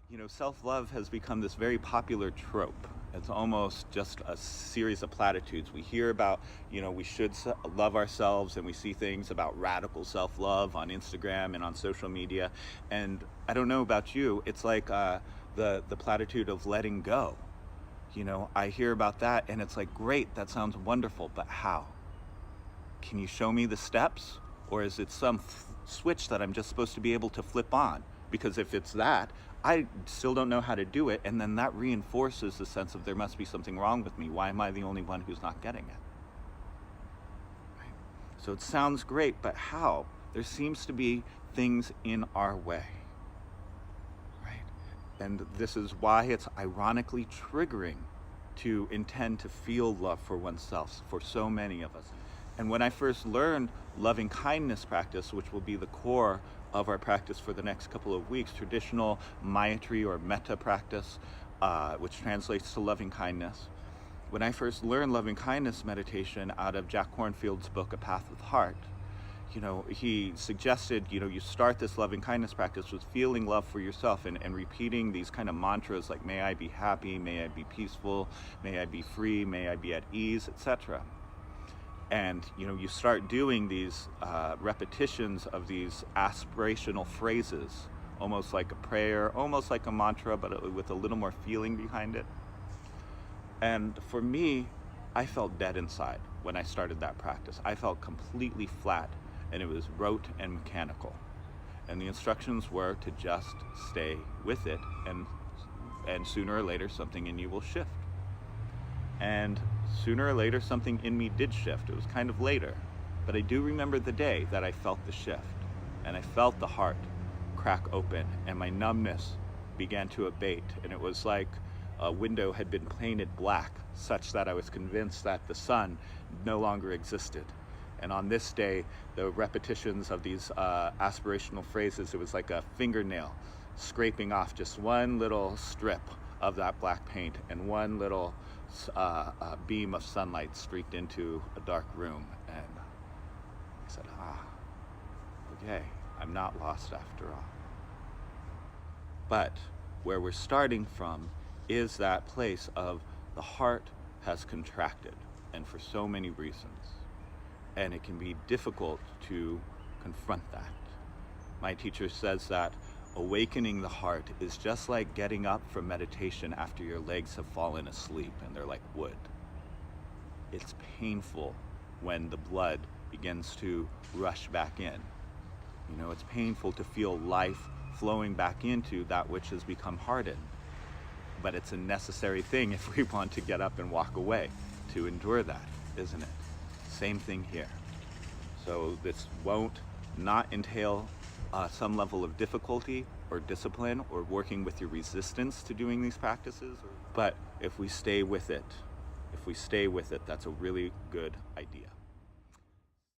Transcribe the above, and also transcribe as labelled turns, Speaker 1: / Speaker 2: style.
Speaker 1: You know, self-love has become this very popular trope. It's almost just a series of platitudes. We hear about, we should love ourselves, and we see things about radical self-love on Instagram and on social media. And I don't know about you, it's like the platitude of letting go. I hear about that and it's like, great, that sounds wonderful, but how? Can you show me the steps? Or is it some switch that I'm just supposed to be able to flip on? Because if it's that, I still don't know how to do it, and then that reinforces the sense of there must be something wrong with me. Why am I the only one who's not getting it? Right? So it sounds great, but how? There seems to be things in our way. Right? And this is why it's ironically triggering to intend to feel love for oneself for so many of us. And when I first learned loving kindness practice, which will be the core of our practice for the next couple of weeks, traditional Maitri or Metta practice, which translates to loving kindness. When I first learned loving kindness meditation out of Jack Kornfield's book, A Path of the Heart, he suggested, you start this loving kindness practice with feeling love for yourself and repeating these kind of mantras like, may I be happy, may I be peaceful, may I be free, may I be at ease, etc. And you start doing these repetitions of these aspirational phrases, almost like a prayer, almost like a mantra, but with a little more feeling behind it. And for me, I felt dead inside when I started that practice. I felt completely flat, and it was rote and mechanical. And the instructions were to just stay with it, and sooner or later something in you will shift. And sooner or later, something in me did shift. It was kind of later, but I do remember the day that I felt the shift, and I felt the heart crack open, and my numbness began to abate, and it was like a window had been painted black, such that I was convinced that the sun no longer existed. And on this day, the repetitions of these aspirational phrases, it was like a fingernail scraping off just one little strip of that black paint, and one little beam of sunlight streaked into a dark room. And I said, okay, I'm not lost after all. But where we're starting from is that place of the heart has contracted, and for so many reasons. And it can be difficult to confront that. My teacher says that awakening the heart is just like getting up from meditation after your legs have fallen asleep and they're like wood. It's painful when the blood begins to rush back in. It's painful to feel life flowing back into that which has become hardened. But it's a necessary thing if we want to get up and walk away, to endure that, isn't it? Same thing here. So this won't not entail some level of difficulty or discipline or working with your resistance to doing these practices. But if we stay with it, that's a really good idea.